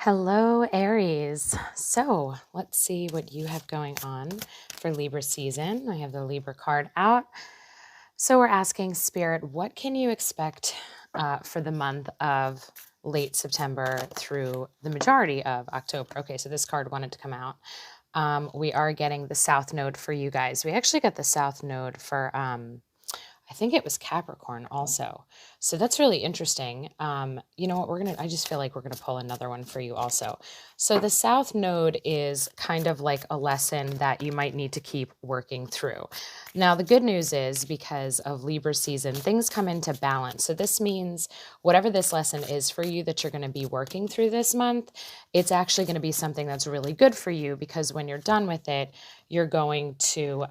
Hello, Aries. So let's see what you have going on for Libra season. I have the Libra card out. So we're asking Spirit, what can you expect for the month of late September through the majority of October? Okay, so this card wanted to come out. We are getting the South Node for you guys. We actually got the South Node for I think it was Capricorn also. So that's really interesting. You know what, I just feel like we're gonna pull another one for you also. So the South Node is kind of like a lesson that you might need to keep working through. Now, the good news is because of Libra season, things come into balance. So this means whatever this lesson is for you that you're gonna be working through this month, it's actually gonna be something that's really good for you because when you're done with it, you're going to,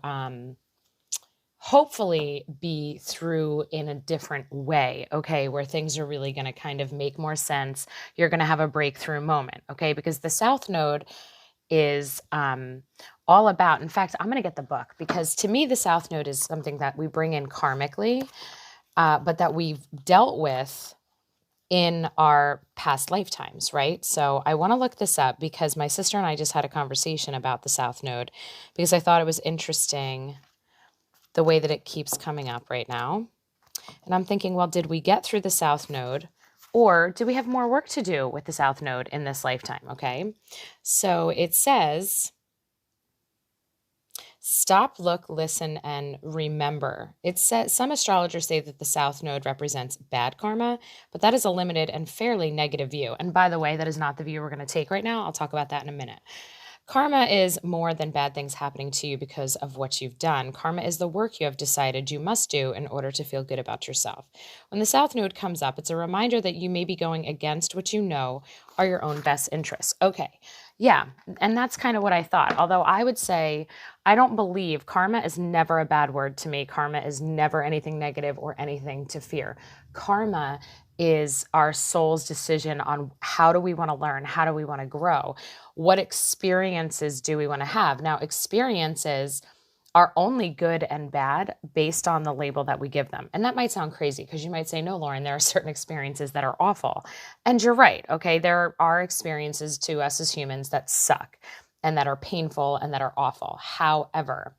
hopefully be through in a different way, okay, where things are really going to kind of make more sense. You're going to have a breakthrough moment, okay, because the South Node is all about, in fact, I'm going to get the book because to me, the South Node is something that we bring in karmically, but that we've dealt with in our past lifetimes, right? So I want to look this up because my sister and I just had a conversation about the South Node because I thought it was interesting the way that it keeps coming up right now. And I'm thinking, well, did we get through the South Node or do we have more work to do with the South Node in this lifetime? Okay. So it says, stop, look, listen, and remember. It says some astrologers say that the South Node represents bad karma, but that is a limited and fairly negative view. And by the way, that is not the view we're going to take right now. I'll talk about that in a minute. Karma is more than bad things happening to you because of what you've done. Karma is the work you have decided you must do in order to feel good about yourself. When the South Node comes up, it's a reminder that you may be going against what you know are your own best interests. Okay, yeah, and that's kind of what I thought. Although I would say I don't believe karma is never a bad word to me. Karma is never anything negative or anything to fear. Karma is our soul's decision on how do we want to learn, how do we want to grow, what experiences do we want to have. Now, experiences are only good and bad based on the label that we give them. And that might sound crazy because you might say, no, Lauren, there are certain experiences that are awful. And you're right, okay? There are experiences to us as humans that suck and that are painful and that are awful. However,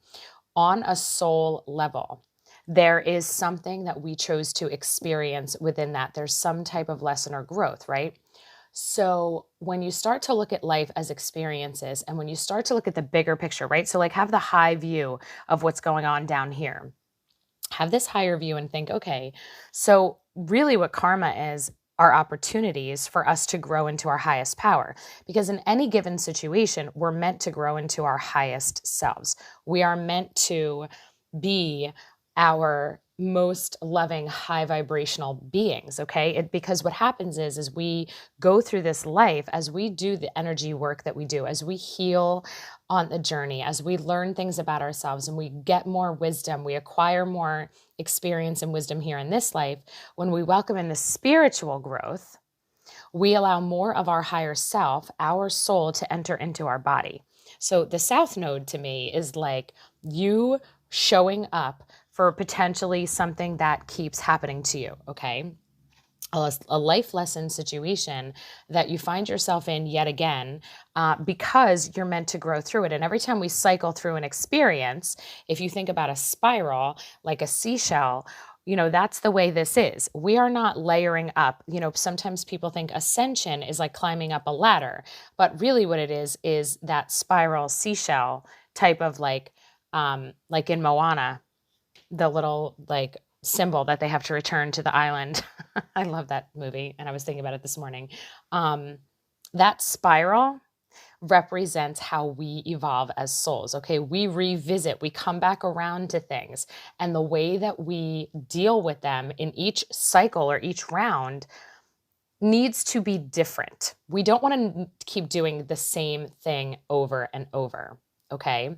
on a soul level, there is something that we chose to experience within that. There's some type of lesson or growth, right? So when you start to look at life as experiences and when you start to look at the bigger picture, right? So like have the high view of what's going on down here. Have this higher view and think, okay, so really what karma is are opportunities for us to grow into our highest power. Because in any given situation, we're meant to grow into our highest selves. We are meant to be our most loving, high vibrational beings, okay? Because what happens is we go through this life, as we do the energy work that we do, as we heal on the journey, as we learn things about ourselves and we get more wisdom, we acquire more experience and wisdom here in this life. When we welcome in the spiritual growth, we allow more of our higher self, our soul, to enter into our body. So the South Node to me is like you showing up for potentially something that keeps happening to you, okay? A life lesson situation that you find yourself in yet again because you're meant to grow through it. And every time we cycle through an experience, if you think about a spiral, like a seashell, you know, that's the way this is. We are not layering up. You know, sometimes people think ascension is like climbing up a ladder, but really what it is that spiral seashell type of like in Moana, the little like symbol that they have to return to the island. I love that movie. And I was thinking about it this morning. That spiral represents how we evolve as souls. Okay. We revisit, we come back around to things, and the way that we deal with them in each cycle or each round needs to be different. We don't want to keep doing the same thing over and over. Okay.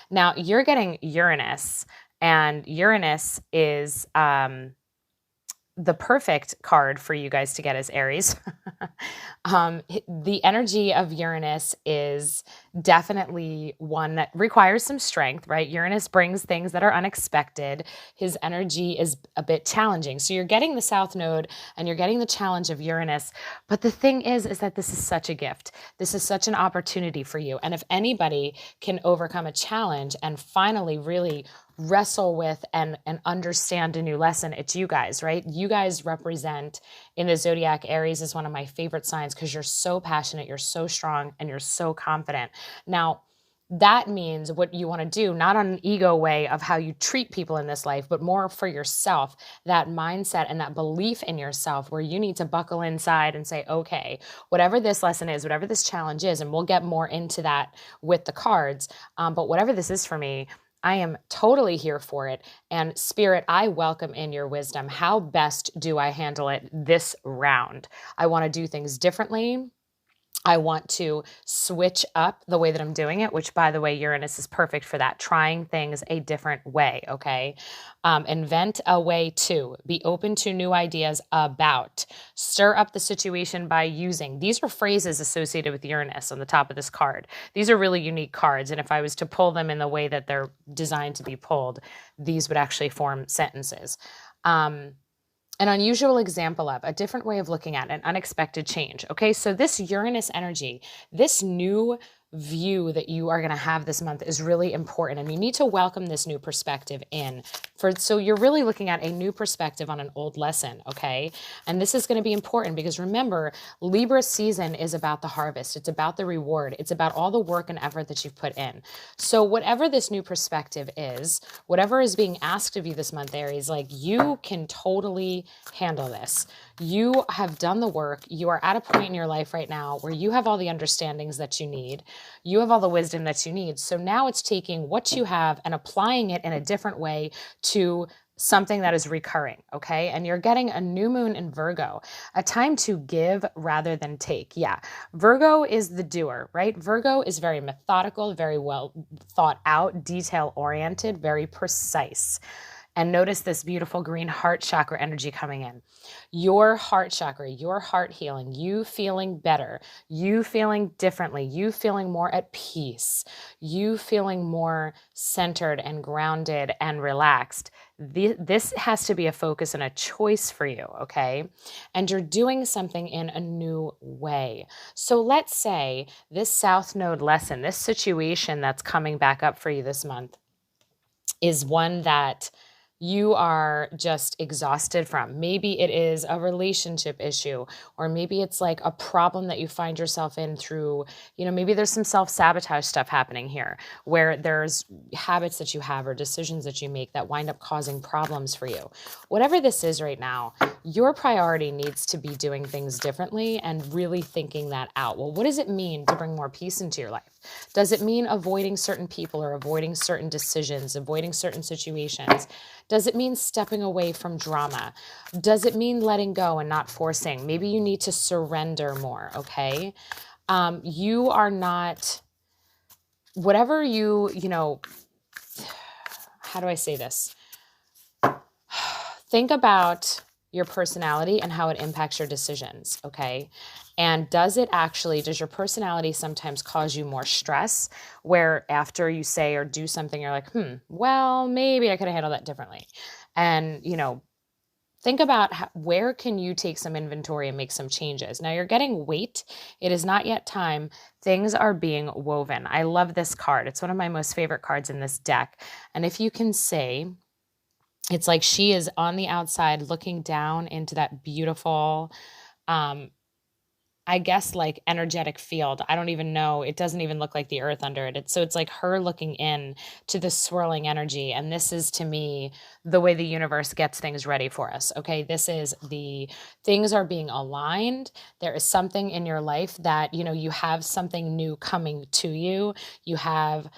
Now you're getting Uranus, and Uranus is the perfect card for you guys to get as Aries. The energy of Uranus is definitely one that requires some strength, right? Uranus brings things that are unexpected. His energy is a bit challenging. So you're getting the South Node and you're getting the challenge of Uranus. But the thing is that this is such a gift. This is such an opportunity for you. And if anybody can overcome a challenge and finally really wrestle with and understand a new lesson, it's you guys, right? You guys represent in the zodiac. Aries is one of my favorite signs because you're so passionate, you're so strong, and you're so confident. Now, that means what you want to do, not on an ego way of how you treat people in this life, but more for yourself, that mindset and that belief in yourself where you need to buckle inside and say, okay, whatever this lesson is, whatever this challenge is, and we'll get more into that with the cards, but whatever this is for me, I am totally here for it. And Spirit, I welcome in your wisdom. How best do I handle it this round? I want to do things differently. I want to switch up the way that I'm doing it, which, by the way, Uranus is perfect for that, trying things a different way, okay? Invent a way to be open to new ideas about, stir up the situation by using. These are phrases associated with Uranus on the top of this card. These are really unique cards, and if I was to pull them in the way that they're designed to be pulled, these would actually form sentences. An unusual example of, a different way of looking at an unexpected change. Okay, so this Uranus energy, this new view that you are going to have this month is really important, and you need to welcome this new perspective in. So you're really looking at a new perspective on an old lesson, okay? And this is going to be important because remember, Libra season is about the harvest. It's about the reward. It's about all the work and effort that you've put in. So whatever this new perspective is, whatever is being asked of you this month, Aries, like, you can totally handle this. You have done the work. You are at a point in your life right now where you have all the understandings that you need. You have all the wisdom that you need. So now it's taking what you have and applying it in a different way to something that is recurring, okay? And you're getting a new moon in Virgo, a time to give rather than take. Yeah, Virgo is the doer, right? Virgo is very methodical, very well thought out, detail-oriented, very precise. And notice this beautiful green heart chakra energy coming in. Your heart chakra, your heart healing, you feeling better, you feeling differently, you feeling more at peace, you feeling more centered and grounded and relaxed. This has to be a focus and a choice for you, okay? And you're doing something in a new way. So let's say this South Node lesson, this situation that's coming back up for you this month is one that you are just exhausted from. Maybe it is a relationship issue, or maybe it's like a problem that you find yourself in through, maybe there's some self-sabotage stuff happening here where there's habits that you have or decisions that you make that wind up causing problems for you. Whatever this is right now, your priority needs to be doing things differently and really thinking that out. Well, what does it mean to bring more peace into your life? Does it mean avoiding certain people or avoiding certain decisions, avoiding certain situations? Does it mean stepping away from drama? Does it mean letting go and not forcing? Maybe you need to surrender more, okay? You are not, whatever how do I say this? Think about your personality and how it impacts your decisions, okay? And does your personality sometimes cause you more stress where after you say or do something, you're like, well, maybe I could have handled that differently. And, think about where can you take some inventory and make some changes. Now you're getting weight. It is not yet time. Things are being woven. I love this card. It's one of my most favorite cards in this deck. And if you can say, it's like she is on the outside looking down into that beautiful, I guess, like energetic field. I don't even know. It doesn't even look like the earth under it. So it's like her looking in to the swirling energy. And this is, to me, the way the universe gets things ready for us. Okay. This is things are being aligned. There is something in your life that, you have something new coming to you. You have,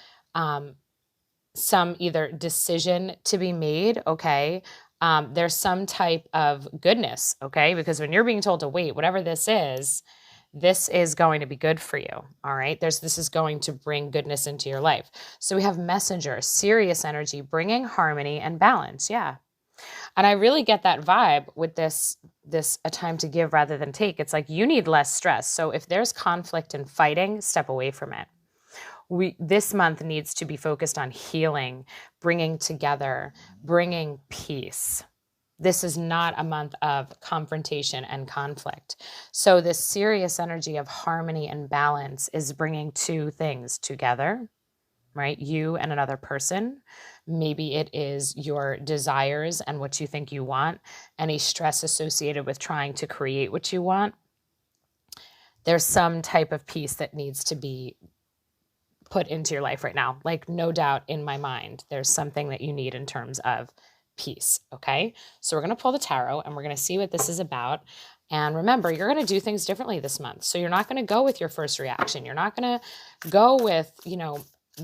some either decision to be made. Okay. There's some type of goodness. Okay. Because when you're being told to wait, whatever this is going to be good for you. All right. This is going to bring goodness into your life. So we have messenger, serious energy, bringing harmony and balance. Yeah. And I really get that vibe with this a time to give rather than take. It's like you need less stress. So if there's conflict and fighting, step away from it. This month needs to be focused on healing, bringing together, bringing peace. This is not a month of confrontation and conflict. So this serious energy of harmony and balance is bringing two things together, right? You and another person. Maybe it is your desires and what you think you want, any stress associated with trying to create what you want. There's some type of peace that needs to be put into your life right now. Like, no doubt in my mind, there's something that you need in terms of peace. Okay. So we're going to pull the tarot and we're going to see what this is about. And remember, you're going to do things differently this month. So you're not going to go with your first reaction. You're not going to go with,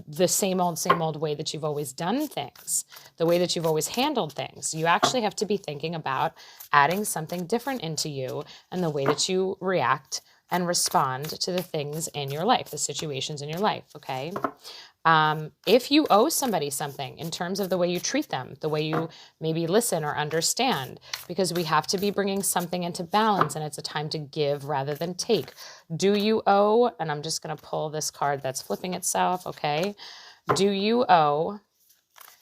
the same old way that you've always done things, the way that you've always handled things. You actually have to be thinking about adding something different into you and the way that you react and respond to the things in your life, the situations in your life, okay? If you owe somebody something in terms of the way you treat them, the way you maybe listen or understand, because we have to be bringing something into balance and it's a time to give rather than take. Do you owe, and I'm just going to pull this card that's flipping itself, okay? Do you owe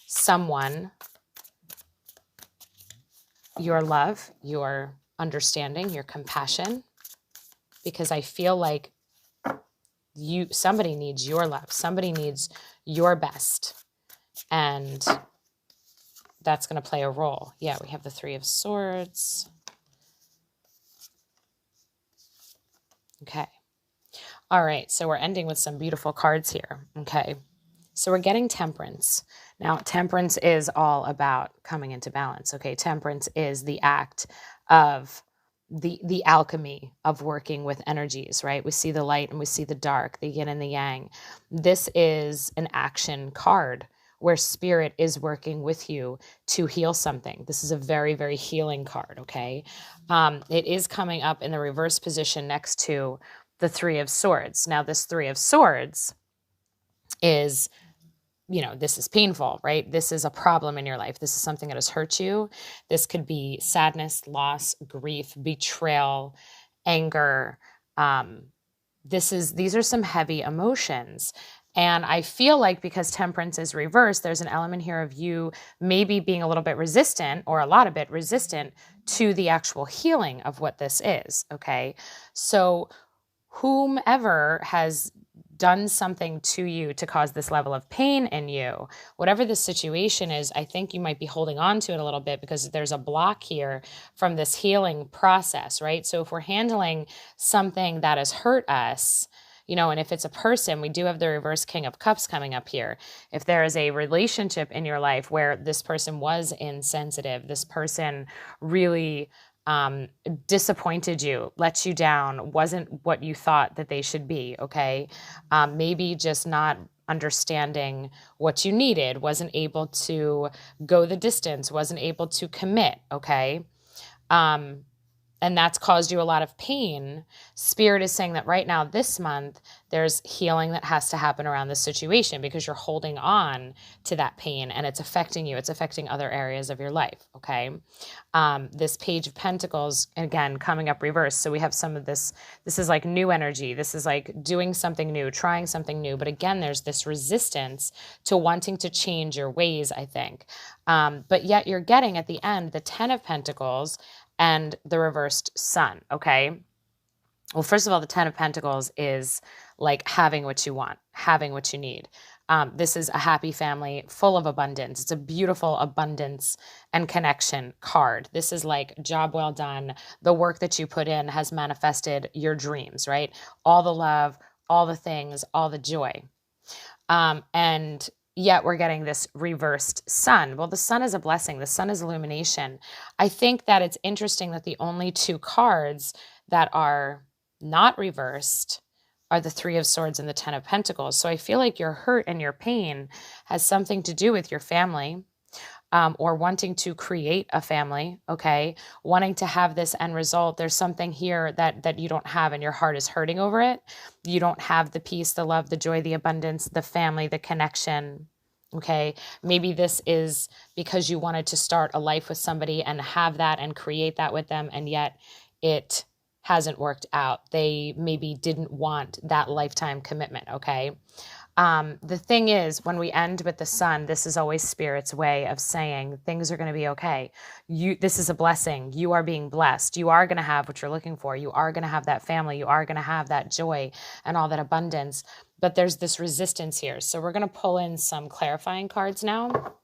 someone your love, your understanding, your compassion? Because I feel like somebody needs your love. Somebody needs your best. And that's going to play a role. Yeah, we have the Three of Swords. Okay. All right. So we're ending with some beautiful cards here. Okay. So we're getting Temperance. Now, Temperance is all about coming into balance. Okay. Temperance is the act of the alchemy of working with energies, right? We see the light and we see the dark, the yin and the yang. This is an action card where spirit is working with you to heal something. This is a very, very healing card, okay? It is coming up in the reverse position next to the Three of Swords. Now, this Three of Swords is, this is painful, right? This is a problem in your life. This is something that has hurt you. This could be sadness, loss, grief, betrayal, anger. These are some heavy emotions. And I feel like because Temperance is reversed, there's an element here of you maybe being a little bit resistant or a lot of bit resistant to the actual healing of what this is, okay? So whomever has done something to you to cause this level of pain in you, whatever the situation is, I think you might be holding on to it a little bit because there's a block here from this healing process, right? So if we're handling something that has hurt us, and if it's a person, we do have the reverse King of Cups coming up here. If there is a relationship in your life where this person was insensitive, this person really disappointed you, let you down, wasn't what you thought that they should be, okay? Maybe just not understanding what you needed, wasn't able to go the distance, wasn't able to commit, okay? And that's caused you a lot of pain. Spirit is saying that right now, this month, there's healing that has to happen around this situation because you're holding on to that pain and it's affecting you. It's affecting other areas of your life, okay? This Page of Pentacles, again, coming up reverse. So we have some of this. This is like new energy. This is like doing something new, trying something new. But again, there's this resistance to wanting to change your ways, I think. But yet you're getting at the end, the 10 of Pentacles and the reversed Sun, okay? Well, first of all, the 10 of Pentacles is like having what you want, having what you need. This is a happy family full of abundance. It's a beautiful abundance and connection card. This is like job well done. The work that you put in has manifested your dreams, right? All the love, all the things, all the joy. And yet we're getting this reversed Sun. Well, the Sun is a blessing. The Sun is illumination. I think that it's interesting that the only two cards that are not reversed are the Three of Swords and the 10 of Pentacles. So I feel like your hurt and your pain has something to do with your family, or wanting to create a family, okay? Wanting to have this end result. There's something here that you don't have and your heart is hurting over it. You don't have the peace, the love, the joy, the abundance, the family, the connection, Okay. Maybe this is because you wanted to start a life with somebody and have that and create that with them, and yet it hasn't worked out. They maybe didn't want that lifetime commitment. Okay. The thing is, when we end with the sun, this is always Spirit's way of saying things are going to be okay. This is a blessing. You are being blessed. You are going to have what you're looking for. You are going to have that family. You are going to have that joy and all that abundance. But there's this resistance here. So we're going to pull in some clarifying cards now.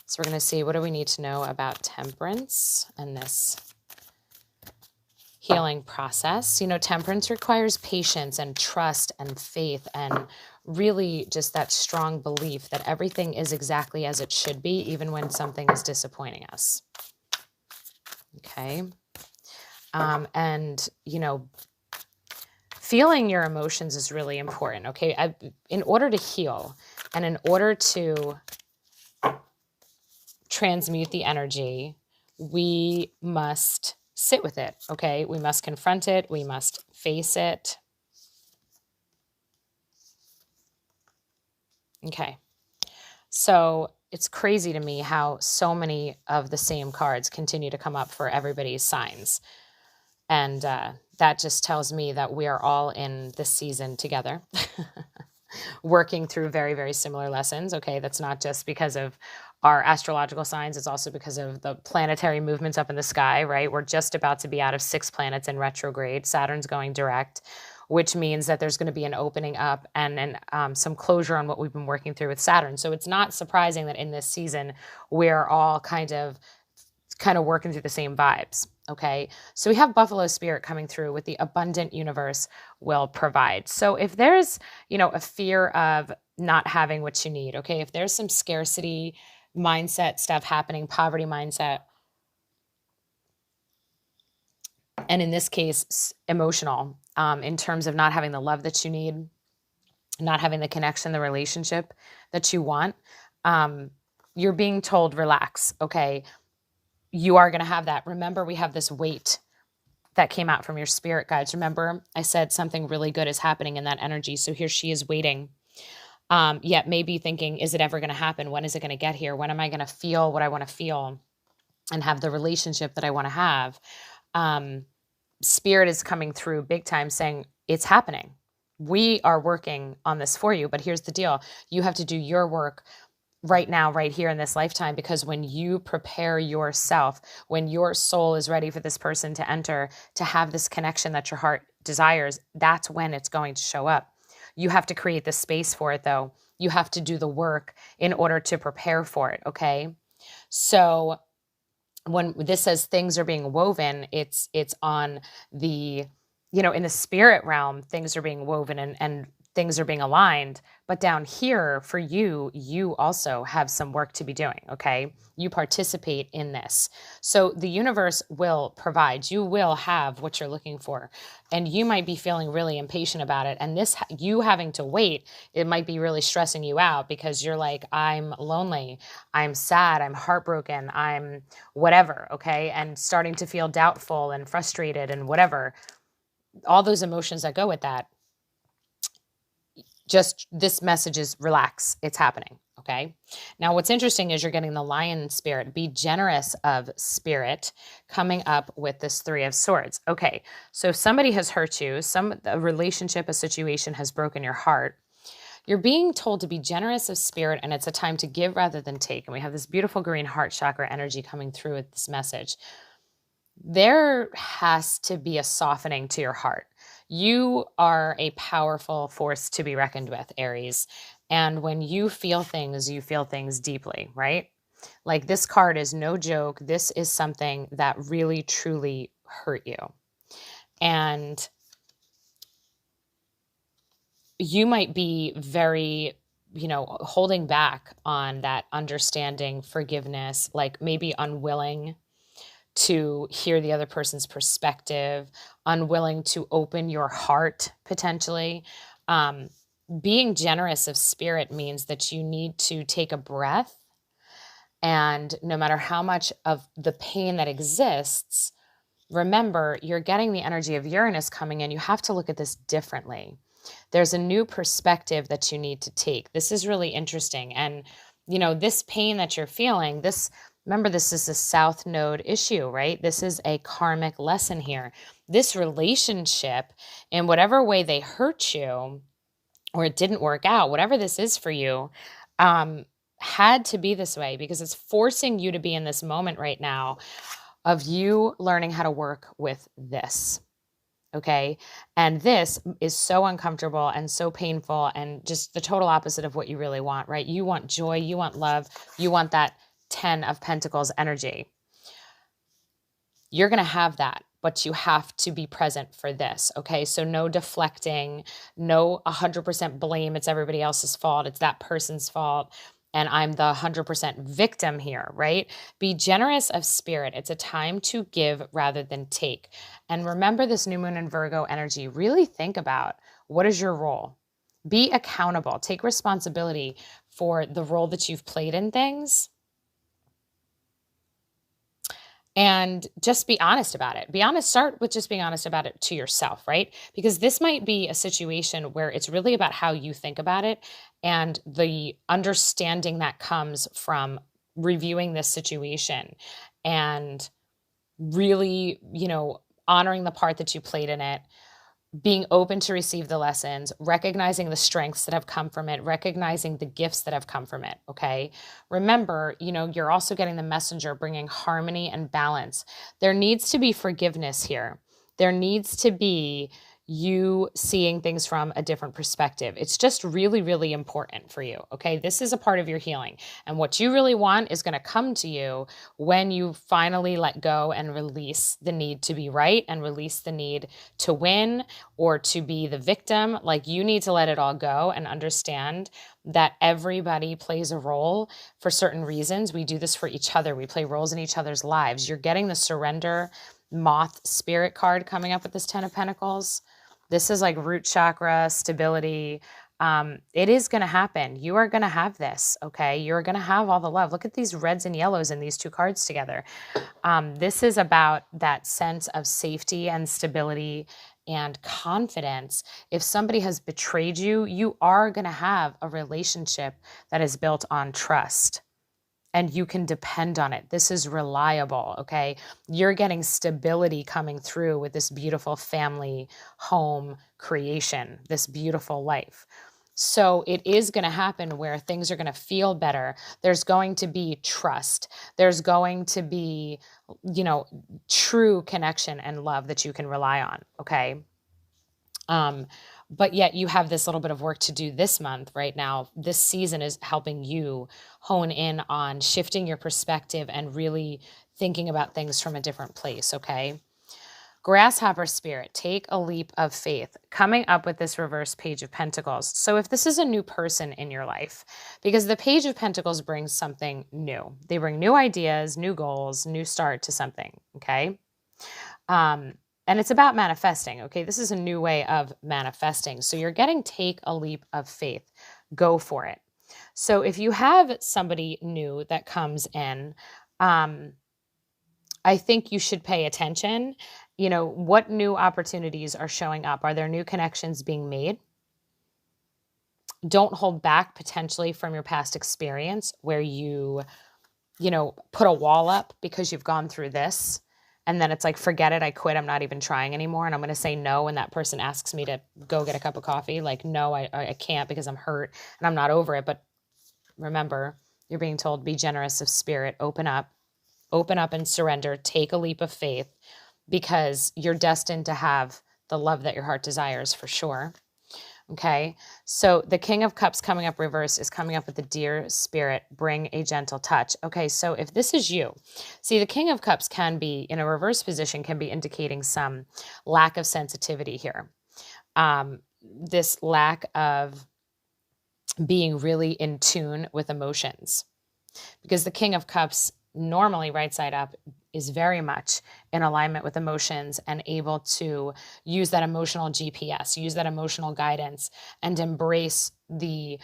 So we're going to see, what do we need to know about Temperance and this healing process? You know, Temperance requires patience and trust and faith and really just that strong belief that everything is exactly as it should be, even when something is disappointing us. Okay. And, you know, feeling your emotions is really important. Okay. In order to heal and in order to transmute the energy, we must sit with it. Okay. We must confront it. We must face it. Okay. So it's crazy to me how so many of the same cards continue to come up for everybody's signs. And that just tells me that we are all in this season together, working through very, very similar lessons. Okay. That's not just because of our astrological signs. It's also because of the planetary movements up in the sky, right? We're just about to be out of 6 planets in retrograde. Saturn's going direct, which means that there's going to be an opening up and some closure on what we've been working through with Saturn. So it's not surprising that in this season, we're all kind of working through the same vibes. Okay. So we have Buffalo Spirit coming through with the abundant universe will provide. So if there's, you know, a fear of not having what you need, okay, if there's some scarcity mindset stuff happening, poverty mindset, and in this case, emotional, in terms of not having the love that you need, not having the connection, the relationship that you want, you're being told, relax. Okay. You are going to have that. Remember, we have this weight that came out from your spirit guides. Remember, I said something really good is happening in that energy. So here she is waiting. Yet maybe thinking, is it ever going to happen? When is it going to get here? When am I going to feel what I want to feel and have the relationship that I want to have? Spirit is coming through big time saying it's happening. We are working on this for you, but here's the deal. You have to do your work right now, right here in this lifetime, because when you prepare yourself, when your soul is ready for this person to enter, to have this connection that your heart desires, that's when it's going to show up. You have to create the space for it, though. You have to do the work in order to prepare for it, okay? So when this says things are being woven, it's on the, you know, in the spirit realm, things are being woven and things are being aligned. But down here for you, you also have some work to be doing, okay? You participate in this. So the universe will provide. You will have what you're looking for. And you might be feeling really impatient about it. And this, you having to wait, it might be really stressing you out because you're like, I'm lonely, I'm sad, I'm heartbroken, I'm whatever, okay? And starting to feel doubtful and frustrated and whatever. All those emotions that go with that. Just this message is relax. It's happening. Okay. Now, what's interesting is you're getting the lion spirit. Be generous of spirit coming up with this 3 of swords. Okay. So if somebody has hurt you, a relationship, a situation has broken your heart. You're being told to be generous of spirit, and it's a time to give rather than take. And we have this beautiful green heart chakra energy coming through with this message. There has to be a softening to your heart. You are a powerful force to be reckoned with, Aries. And when you feel things deeply, right? Like this card is no joke. This is something that really, truly hurt you. And you might be very, holding back on that understanding, forgiveness, like maybe unwilling to hear the other person's perspective, unwilling to open your heart potentially. Being generous of spirit means that you need to take a breath, and no matter how much of the pain that exists, remember, you're getting the energy of Uranus coming in. You have to look at this differently. There's a new perspective that you need to take. This is really interesting. And, you know, this pain that you're feeling, remember, this is a South Node issue, right? This is a karmic lesson here. This relationship, in whatever way they hurt you or it didn't work out, whatever this is for you, had to be this way because it's forcing you to be in this moment right now of you learning how to work with this. Okay. And this is so uncomfortable and so painful and just the total opposite of what you really want, right? You want joy, you want love, you want that 10 of Pentacles energy. You're going to have that, but you have to be present for this. Okay. So no deflecting, no 100% blame. It's everybody else's fault. It's that person's fault. And I'm the 100% victim here, right? Be generous of spirit. It's a time to give rather than take. And remember this new moon in Virgo energy. Really think about what is your role? Be accountable. Take responsibility for the role that you've played in things. And just be honest about it. Be honest. Start with just being honest about it to yourself, right? Because this might be a situation where it's really about how you think about it and the understanding that comes from reviewing this situation and really, you know, honoring the part that you played in it, being open to receive the lessons, recognizing the strengths that have come from it, recognizing the gifts that have come from it, okay? Remember, you know, you're also getting the messenger bringing harmony and balance. There needs to be forgiveness here. There needs to be you seeing things from a different perspective. It's just really, really important for you, okay? This is a part of your healing. And what you really want is going to come to you when you finally let go and release the need to be right and release the need to win or to be the victim. Like, you need to let it all go and understand that everybody plays a role for certain reasons. We do this for each other. We play roles in each other's lives. You're getting the surrender moth spirit card coming up with this 10 of Pentacles. This is like root chakra, stability. It is going to happen. You are going to have this, okay? You're going to have all the love. Look at these reds and yellows in these two cards together. This is about that sense of safety and stability and confidence. If somebody has betrayed you, you are going to have a relationship that is built on trust. And you can depend on it. This is reliable, okay? You're getting stability coming through with this beautiful family, home creation, this beautiful life. So it is going to happen where things are going to feel better. There's going to be trust. There's going to be, you know, true connection and love that you can rely on, okay? But yet you have this little bit of work to do this month right now. This season is helping you hone in on shifting your perspective and really thinking about things from a different place, okay? Grasshopper Spirit, take a leap of faith. Coming up with this reverse Page of Pentacles. So if this is a new person in your life, because the Page of Pentacles brings something new. They bring new ideas, new goals, new start to something, okay? And it's about manifesting, okay? This is a new way of manifesting. So you're getting take a leap of faith. Go for it. So if you have somebody new that comes in, I think you should pay attention. You know, what new opportunities are showing up? Are there new connections being made? Don't hold back potentially from your past experience where you know, put a wall up because you've gone through this. And then it's like, forget it, I quit, I'm not even trying anymore. And I'm going to say no when that person asks me to go get a cup of coffee. Like, no, I can't because I'm hurt and I'm not over it. But remember, you're being told, be generous of spirit, open up and surrender, take a leap of faith, because you're destined to have the love that your heart desires for sure. Okay, so the King of Cups coming up reverse is coming up with the Dear Spirit, bring a gentle touch. Okay, so if this is you, see, the King of Cups can be, in a reverse position, can be indicating some lack of sensitivity here. This lack of being really in tune with emotions. Because the King of Cups, normally right side up, is very much in alignment with emotions and able to use that emotional GPS, use that emotional guidance, and embrace the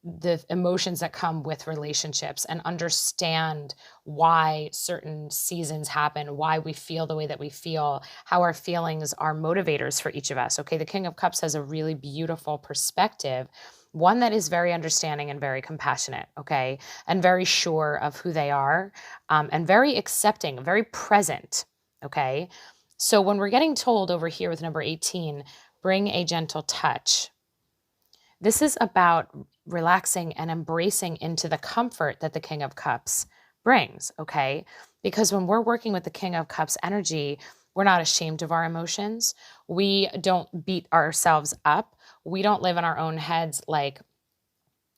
the emotions that come with relationships and understand why certain seasons happen, why we feel the way that we feel, how our feelings are motivators for each of us. Okay, the King of Cups has a really beautiful perspective, one that is very understanding and very compassionate, okay, and very sure of who they are, and very accepting, very present, okay? So when we're getting told over here with number 18, bring a gentle touch, this is about relaxing and embracing into the comfort that the King of Cups brings, okay? Because when we're working with the King of Cups energy, we're not ashamed of our emotions. We don't beat ourselves up. We don't live in our own heads like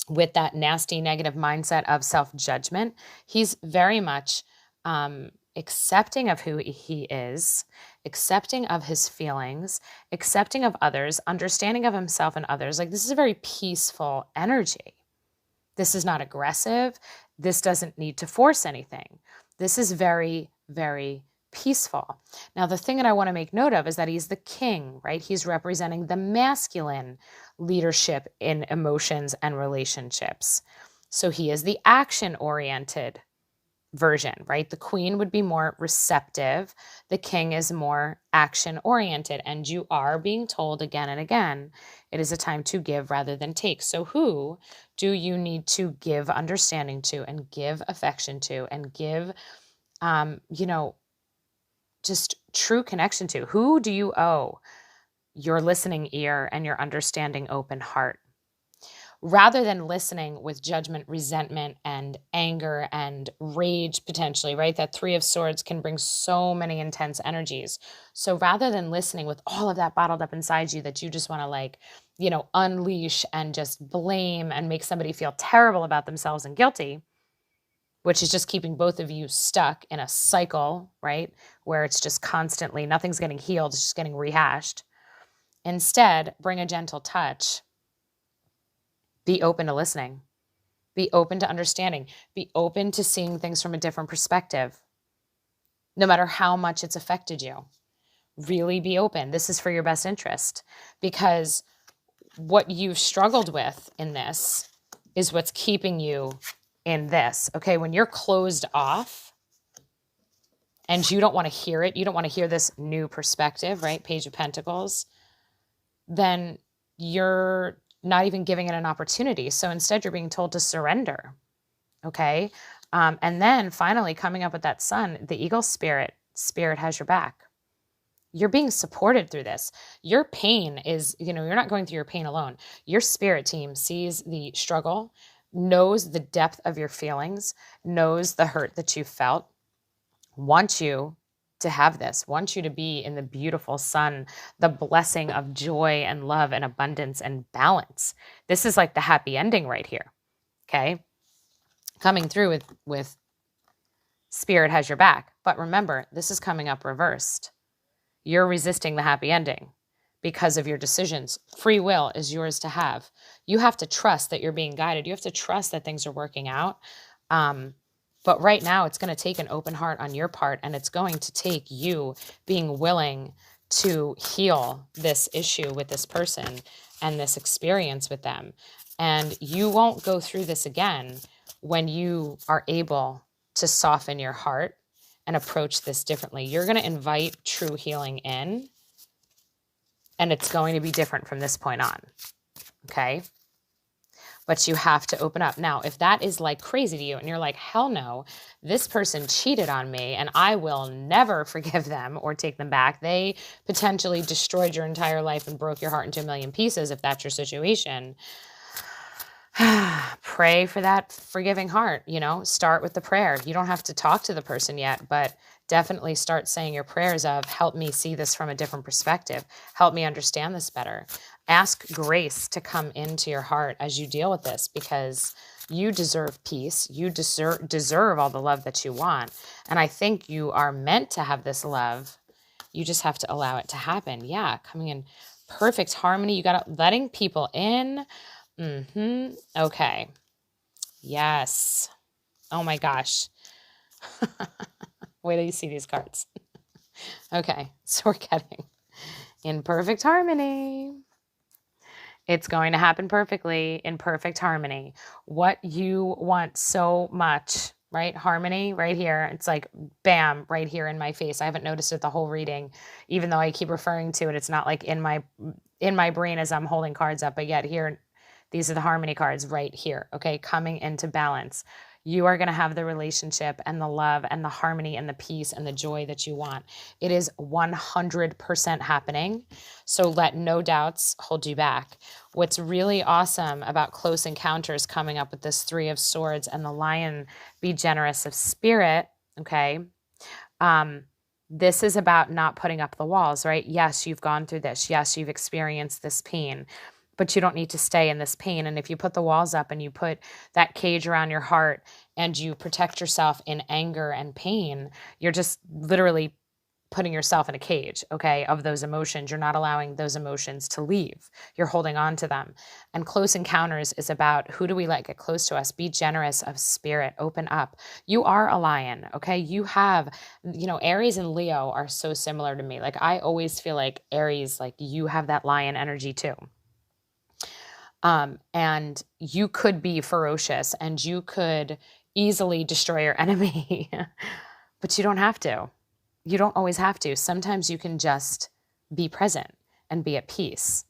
with that nasty negative mindset of self-judgment. He's very much accepting of who he is, accepting of his feelings, accepting of others, understanding of himself and others. Like, this is a very peaceful energy. This is not aggressive. This doesn't need to force anything. This is very, very peaceful. Now, the thing that I want to make note of is that he's the king, right? He's representing the masculine leadership in emotions and relationships. So he is the action-oriented version, right? The queen would be more receptive. The king is more action-oriented. And you are being told again and again, it is a time to give rather than take. So who do you need to give understanding to and give affection to and give, just true connection to? Who do you owe your listening ear and your understanding open heart? Rather than listening with judgment, resentment, and anger and rage potentially, right? That Three of Swords can bring so many intense energies. So rather than listening with all of that bottled up inside you that you just want to unleash and just blame and make somebody feel terrible about themselves and guilty, which is just keeping both of you stuck in a cycle, right? Where it's just constantly, nothing's getting healed, it's just getting rehashed. Instead, bring a gentle touch. Be open to listening. Be open to understanding. Be open to seeing things from a different perspective, no matter how much it's affected you. Really be open. This is for your best interest, because what you've struggled with in this is what's keeping you in this. Okay, when you're closed off and you don't want to hear it, you don't want to hear this new perspective, right? Page of Pentacles, then you're not even giving it an opportunity. So instead, you're being told to surrender. Okay. And then finally coming up with that Sun, the Eagle Spirit has your back. You're being supported through this. Your pain is, you're not going through your pain alone. Your spirit team sees the struggle, knows the depth of your feelings, knows the hurt that you felt, wants you to have this, wants you to be in the beautiful sun, the blessing of joy and love and abundance and balance. This is like the happy ending right here. Okay. Coming through with Spirit has your back. But remember, this is coming up reversed. You're resisting the happy ending because of your decisions. Free will is yours to have. You have to trust that you're being guided. You have to trust that things are working out. But right now, it's going to take an open heart on your part, and it's going to take you being willing to heal this issue with this person and this experience with them. And you won't go through this again when you are able to soften your heart and approach this differently. You're going to invite true healing in, and it's going to be different from this point on. Okay? But you have to open up. Now, if that is like crazy to you and you're like, hell no, this person cheated on me and I will never forgive them or take them back. They potentially destroyed your entire life and broke your heart into a million pieces. If that's your situation, pray for that forgiving heart. Start with the prayer. You don't have to talk to the person yet, but definitely start saying your prayers of, help me see this from a different perspective. Help me understand this better. Ask grace to come into your heart as you deal with this, because you deserve peace. You deserve all the love that you want. And I think you are meant to have this love. You just have to allow it to happen. Yeah, coming in perfect harmony. You got letting people in. Okay. Yes. Oh my gosh. Wait till you see these cards. Okay. So we're getting in perfect harmony. It's going to happen perfectly in perfect harmony. What you want so much, right? Harmony right here. It's like, bam, right here in my face. I haven't noticed it the whole reading, even though I keep referring to it. It's not like in my brain as I'm holding cards up, but yet here, these are the harmony cards right here. Okay. Coming into balance. You are going to have the relationship and the love and the harmony and the peace and the joy that you want. It is 100% happening. So let no doubts hold you back. What's really awesome about close encounters coming up with this 3 of Swords and the Lion, be generous of spirit, okay? This is about not putting up the walls, right? Yes, you've gone through this. Yes, you've experienced this pain, but you don't need to stay in this pain. And if you put the walls up and you put that cage around your heart and you protect yourself in anger and pain, you're just literally putting yourself in a cage, okay, of those emotions. You're not allowing those emotions to leave. You're holding on to them. And close encounters is about, who do we let get close to us? Be generous of spirit. Open up. You are a lion, okay? You have, Aries and Leo are so similar to me. Like, I always feel like Aries, like, you have that lion energy too. And you could be ferocious and you could easily destroy your enemy, but you don't have to. You don't always have to. Sometimes you can just be present and be at peace.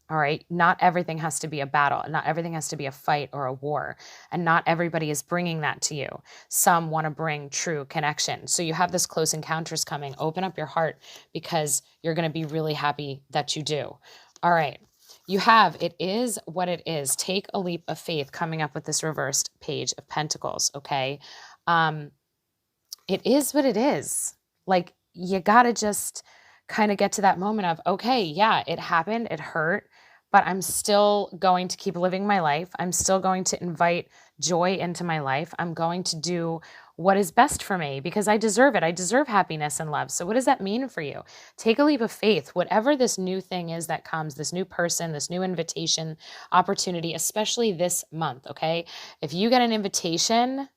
All right. Not everything has to be a battle. Not everything has to be a fight or a war. And not everybody is bringing that to you. Some want to bring true connection. So you have this close encounters coming. Open up your heart because you're going to be really happy that you do. All right. You have, it is what it is. Take a leap of faith coming up with this reversed Page of Pentacles. Okay. It is what it is. Like, you got to just kind of get to that moment of, okay, yeah, it happened. It hurt, but I'm still going to keep living my life. I'm still going to invite joy into my life. I'm going to do what is best for me because I deserve it. I deserve happiness and love. So what does that mean for you? Take a leap of faith. Whatever this new thing is that comes, this new person, this new invitation, opportunity, especially this month, okay? If you get an invitation,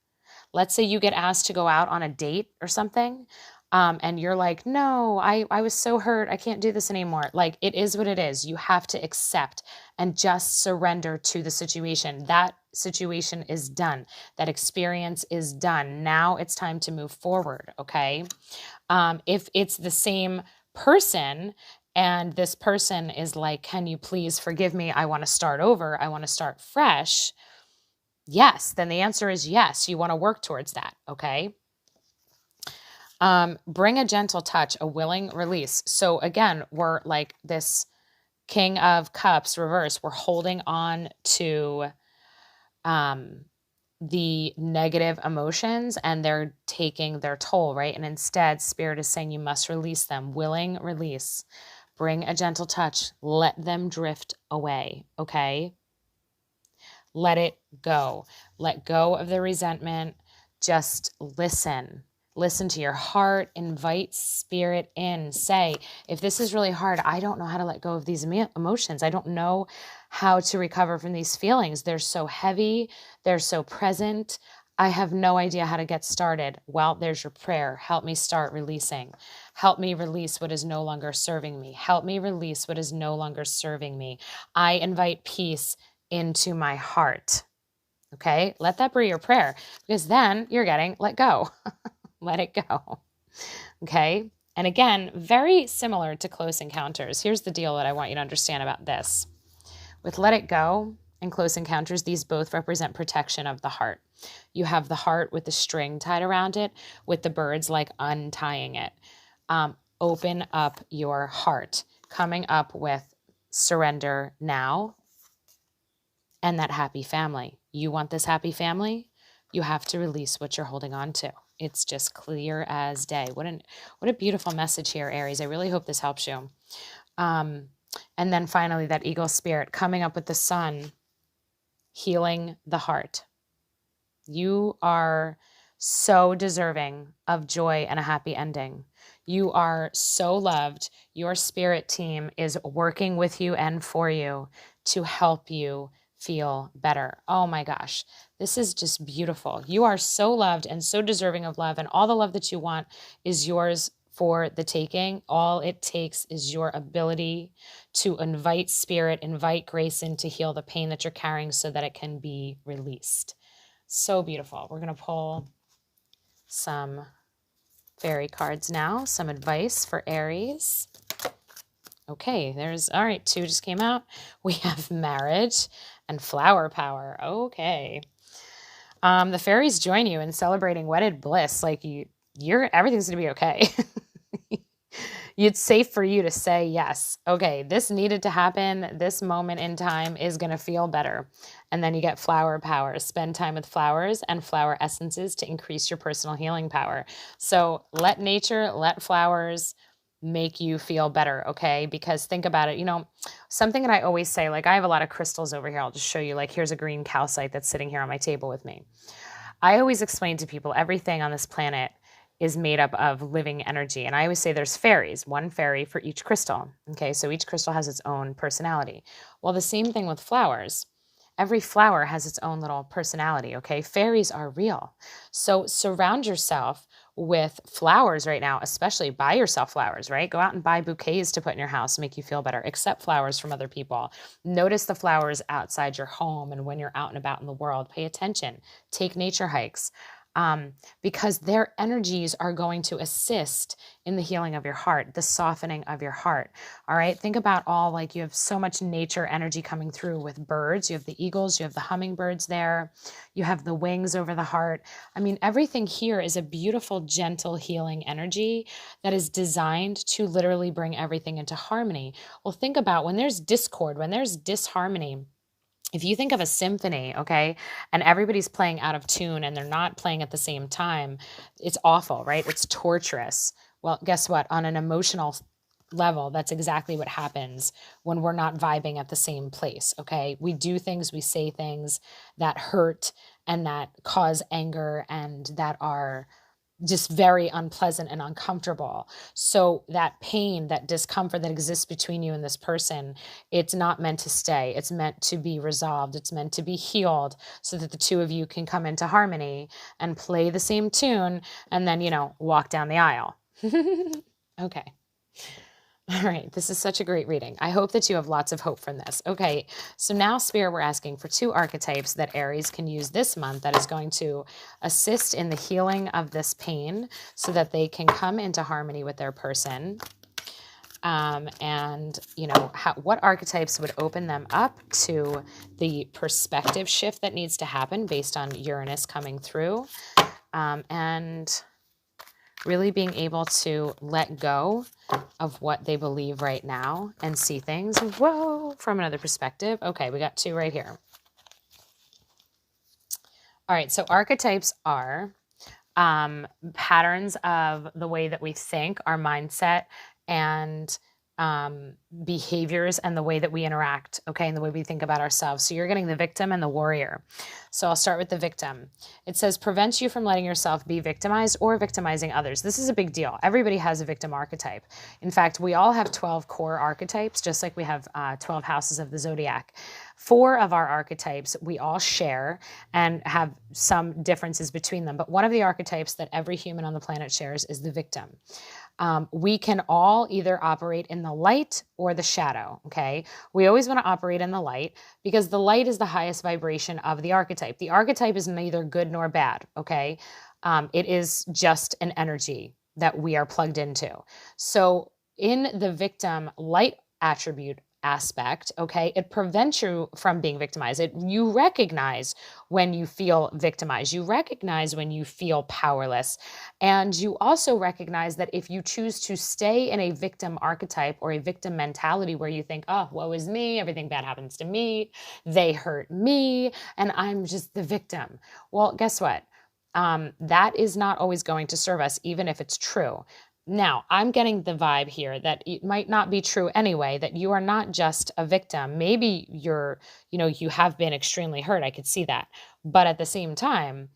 let's say you get asked to go out on a date or something, and you're like, no, I was so hurt. I can't do this anymore. Like, it is what it is. You have to accept and just surrender to the situation. That situation is done. That experience is done. Now it's time to move forward, okay? If it's the same person and this person is like, can you please forgive me? I want to start over. I want to start fresh. Yes, then the answer is yes. You want to work towards that, okay? Bring a gentle touch, a willing release. So again, we're like this King of Cups reverse. We're holding on to the negative emotions and they're taking their toll, right? And instead, Spirit is saying you must release them. Willing release. Bring a gentle touch. Let them drift away, okay? Let it go. Let go of the resentment. Just listen. Listen to your heart. Invite spirit in. Say, if this is really hard, I don't know how to let go of these emotions. I don't know how to recover from these feelings. They're so heavy. They're so present. I have no idea how to get started. Well, there's your prayer. Help me start releasing. Help me release what is no longer serving me. Help me release what is no longer serving me. I invite peace into my heart. Okay? Let that be your prayer because then you're getting let go. Let it go. Okay? And again, very similar to close encounters. Here's the deal that I want you to understand about this. With let it go and close encounters, these both represent protection of the heart. You have the heart with the string tied around it, with the birds like untying it. Open up your heart, coming up with surrender now and that happy family. You want this happy family? You have to release what you're holding on to. It's just clear as day. What a beautiful message here, Aries. I really hope this helps you. And then finally, that eagle spirit coming up with the sun, healing the heart. You are so deserving of joy and a happy ending. You are so loved. Your spirit team is working with you and for you to help you feel better. Oh my gosh, this is just beautiful. You are so loved and so deserving of love, and all the love that you want is yours for the taking. All it takes is your ability to invite spirit, invite grace in to heal the pain that you're carrying so that it can be released. So beautiful. We're going to pull some fairy cards now, some advice for Aries. Okay, all right, 2 just came out. We have marriage and flower power. Okay. The fairies join you in celebrating wedded bliss. Like everything's going to be okay. It's safe for you to say yes. Okay, this needed to happen. This moment in time is going to feel better. And then you get flower power. Spend time with flowers and flower essences to increase your personal healing power. So let nature, let flowers make you feel better, okay? Because think about it, something that I always say, like I have a lot of crystals over here. I'll just show you, like here's a green calcite that's sitting here on my table with me. I always explain to people everything on this planet is made up of living energy. And I always say there's fairies, one fairy for each crystal. Okay, so each crystal has its own personality. Well, the same thing with flowers. Every flower has its own little personality, okay? Fairies are real. So surround yourself with flowers right now, especially buy yourself flowers, right? Go out and buy bouquets to put in your house, make you feel better. Accept flowers from other people. Notice the flowers outside your home and when you're out and about in the world. Pay attention. Take nature hikes. Because their energies are going to assist in the healing of your heart, the softening of your heart. All right. Think about you have so much nature energy coming through with birds. You have the eagles, you have the hummingbirds there. You have the wings over the heart. I mean, everything here is a beautiful, gentle, healing energy that is designed to literally bring everything into harmony. Well, think about when there's discord, when there's disharmony. If you think of a symphony, okay, and everybody's playing out of tune and they're not playing at the same time, it's awful, right? It's torturous. Well, guess what? On an emotional level, that's exactly what happens when we're not vibing at the same place, okay? We do things, we say things that hurt and that cause anger and that are just very unpleasant and uncomfortable. So that pain, that discomfort that exists between you and this person, it's not meant to stay. It's meant to be resolved. It's meant to be healed so that the two of you can come into harmony and play the same tune and then, walk down the aisle. Okay. All right, this is such a great reading. I hope that you have lots of hope from this. Okay, so now, Spirit, we're asking for 2 archetypes that Aries can use this month that is going to assist in the healing of this pain so that they can come into harmony with their person. What archetypes would open them up to the perspective shift that needs to happen based on Uranus coming through, and really being able to let go of what they believe right now and see things, from another perspective. Okay, we got 2 right here. All right, so archetypes are patterns of the way that we think, our mindset, and behaviors and the way that we interact, okay, and the way we think about ourselves. So you're getting the victim and the warrior. So I'll start with the victim. It says, prevents you from letting yourself be victimized or victimizing others. This is a big deal. Everybody has a victim archetype. In fact, we all have 12 core archetypes, just like we have 12 houses of the zodiac. 4 of our archetypes we all share and have some differences between them. But one of the archetypes that every human on the planet shares is the victim. We can all either operate in the light or the shadow, okay? We always want to operate in the light because the light is the highest vibration of the archetype. The archetype is neither good nor bad, okay? It is just an energy that we are plugged into. So in the victim light attribute aspect, okay, it prevents you from being victimized. You recognize when you feel victimized. You recognize when you feel powerless. And you also recognize that if you choose to stay in a victim archetype or a victim mentality where you think, oh, woe is me, everything bad happens to me, they hurt me, and I'm just the victim. Well, guess what? That is not always going to serve us, even if it's true. Now, I'm getting the vibe here that it might not be true anyway, that you are not just a victim. Maybe you have been extremely hurt. I could see that. But at the same time,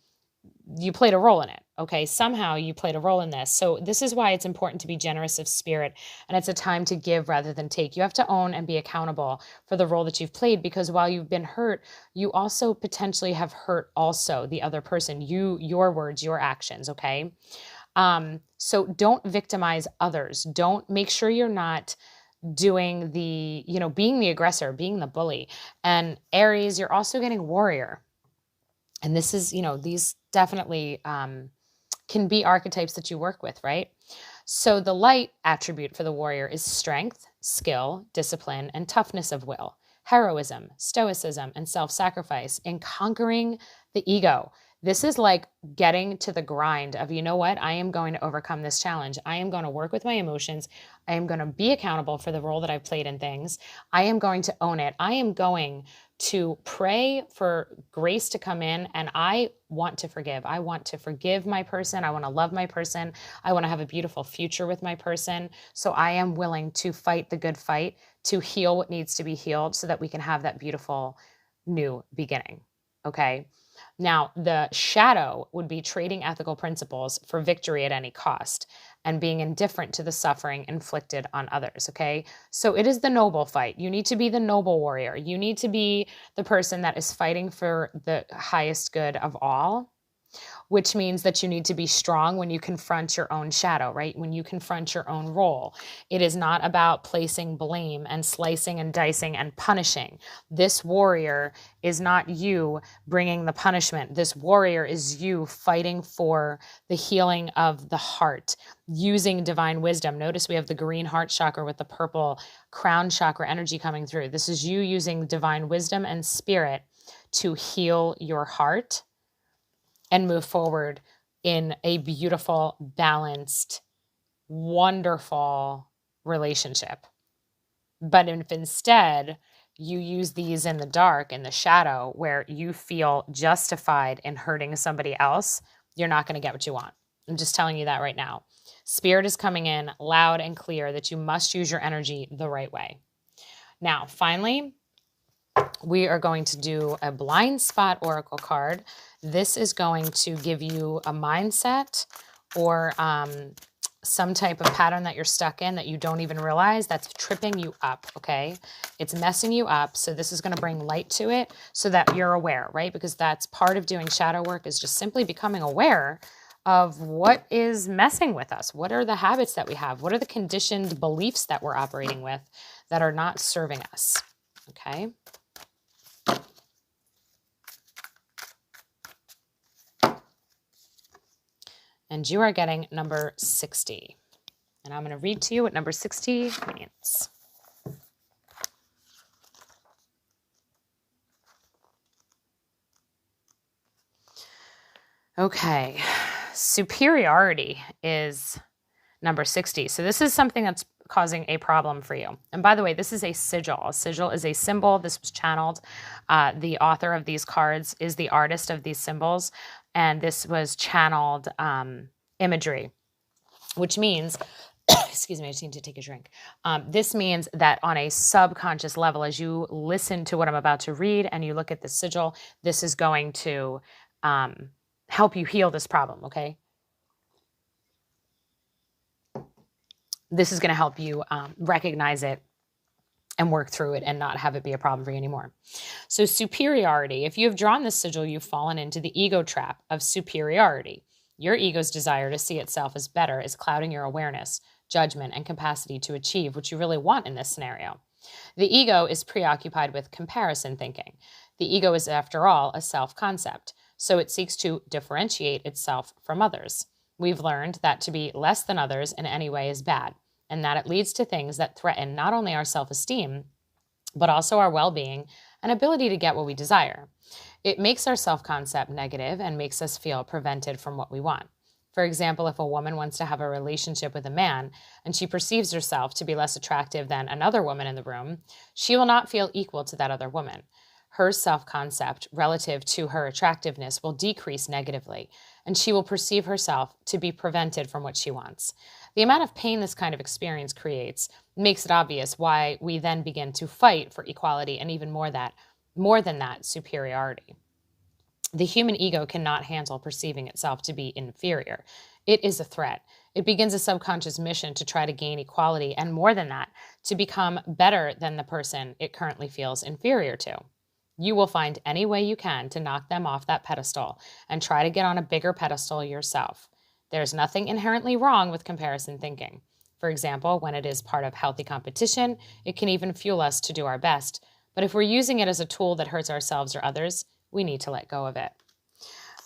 you played a role in it. Okay. Somehow you played a role in this. So this is why it's important to be generous of spirit. And it's a time to give rather than take. You have to own and be accountable for the role that you've played, because while you've been hurt, you also potentially have hurt also the other person, your words, your actions. Okay. So don't victimize others. Don't make sure you're not doing the, being the aggressor, being the bully. And Aries, you're also getting warrior. And this is, these definitely can be archetypes that you work with, right? So the light attribute for the warrior is strength, skill, discipline, and toughness of will, heroism, stoicism, and self-sacrifice in conquering the ego. This is like getting to the grind of, you know what? I am going to overcome this challenge. I am going to work with my emotions. I am going to be accountable for the role that I've played in things. I am going to own it. I am going to pray for grace to come in, and I want to forgive. I want to forgive my person. I want to love my person. I want to have a beautiful future with my person. So I am willing to fight the good fight, to heal what needs to be healed so that we can have that beautiful new beginning. Okay. Now, the shadow would be trading ethical principles for victory at any cost and being indifferent to the suffering inflicted on others, okay? So it is the noble fight. You need to be the noble warrior. You need to be the person that is fighting for the highest good of all, which means that you need to be strong when you confront your own shadow, right? When you confront your own role. It is not about placing blame and slicing and dicing and punishing. This warrior is not you bringing the punishment. This warrior is you fighting for the healing of the heart, using divine wisdom. Notice we have the green heart chakra with the purple crown chakra energy coming through. This is you using divine wisdom and spirit to heal your heart and move forward in a beautiful, balanced, wonderful relationship. But if instead you use these in the dark, in the shadow, where you feel justified in hurting somebody else, you're not going to get what you want. I'm just telling you that right now. Spirit is coming in loud and clear that you must use your energy the right way. Now, finally, we are going to do a blind spot oracle card. This is going to give you a mindset or some type of pattern that you're stuck in that you don't even realize that's tripping you up, okay? It's messing you up, so this is going to bring light to it so that you're aware, right? Because that's part of doing shadow work, is just simply becoming aware of what is messing with us. What are the habits that we have? What are the conditioned beliefs that we're operating with that are not serving us, okay? And you are getting number 60. And I'm going to read to you what number 60 means. Okay. Superiority is number 60. So this is something that's causing a problem for you. And by the way, this is a sigil. A sigil is a symbol. This was channeled. The author of these cards is the artist of these symbols. And this was channeled imagery, which means, excuse me, I just need to take a drink. This means that on a subconscious level, as you listen to what I'm about to read and you look at the sigil, this is going to help you heal this problem, okay? This is going to help you recognize it and work through it and not have it be a problem for you anymore. So superiority, if you have drawn this sigil, you've fallen into the ego trap of superiority. Your ego's desire to see itself as better is clouding your awareness, judgment, and capacity to achieve what you really want in this scenario. The ego is preoccupied with comparison thinking. The ego is, after all, a self-concept, so it seeks to differentiate itself from others. We've learned that to be less than others in any way is bad, and that it leads to things that threaten not only our self-esteem, but also our well-being and ability to get what we desire. It makes our self-concept negative and makes us feel prevented from what we want. For example, if a woman wants to have a relationship with a man and she perceives herself to be less attractive than another woman in the room, she will not feel equal to that other woman. Her self-concept relative to her attractiveness will decrease negatively, and she will perceive herself to be prevented from what she wants. The amount of pain this kind of experience creates makes it obvious why we then begin to fight for equality and even more than that, superiority. The human ego cannot handle perceiving itself to be inferior. It is a threat. It begins a subconscious mission to try to gain equality, and more than that, to become better than the person it currently feels inferior to. You will find any way you can to knock them off that pedestal and try to get on a bigger pedestal yourself. There's nothing inherently wrong with comparison thinking. For example, when it is part of healthy competition, it can even fuel us to do our best. But if we're using it as a tool that hurts ourselves or others, we need to let go of it.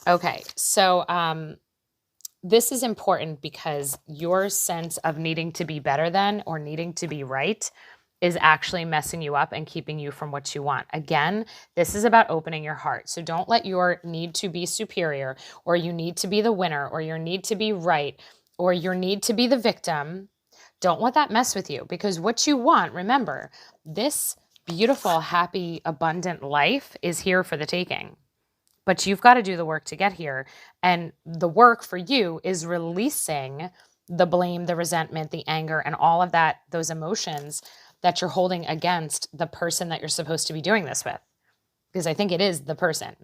Okay, so this is important because your sense of needing to be better than or needing to be right is actually messing you up and keeping you from what you want. Again, this is about opening your heart. So don't let your need to be superior, or you need to be the winner, or your need to be right, or your need to be the victim. Don't let that mess with you, because what you want, remember, this beautiful, happy, abundant life is here for the taking. But you've got to do the work to get here. And the work for you is releasing the blame, the resentment, the anger, and all of that, those emotions that you're holding against the person that you're supposed to be doing this with. Because I think it is the person.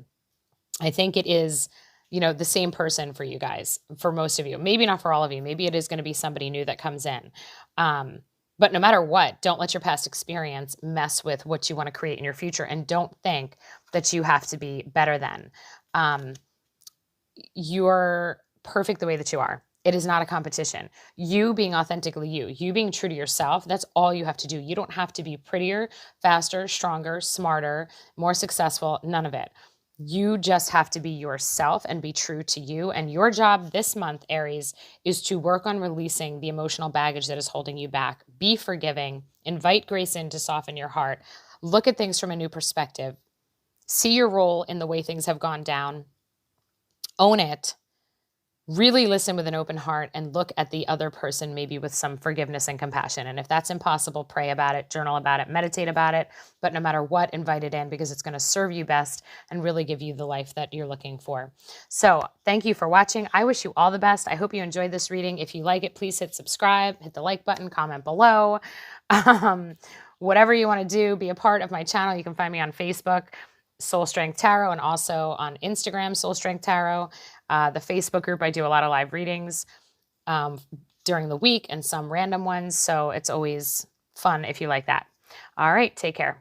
I think it is, the same person for you guys, for most of you. Maybe not for all of you. Maybe it is going to be somebody new that comes in. But no matter what, don't let your past experience mess with what you want to create in your future. And don't think that you have to be better than. You're perfect the way that you are. It is not a competition. You being authentically you being true to yourself, that's all you have to do. You don't have to be prettier, faster, stronger, smarter, more successful, none of it. You just have to be yourself and be true to you. And your job this month, Aries, is to work on releasing the emotional baggage that is holding you back. Be forgiving. Invite grace in to soften your heart. Look at things from a new perspective. See your role in the way things have gone down. Own it. Really listen with an open heart and look at the other person maybe with some forgiveness and compassion. And if that's impossible, pray about it, journal about it, meditate about it. But no matter what, invite it in, because it's going to serve you best and really give you the life that you're looking for. So thank you for watching. I wish you all the best. I hope you enjoyed this reading. If you like it, please hit subscribe, hit the like button, comment below. Whatever you want to do, be a part of my channel. You can find me on Facebook, Soul Strength Tarot, and also on Instagram, Soul Strength Tarot. The Facebook group, I do a lot of live readings during the week and some random ones. So it's always fun if you like that. All right, take care.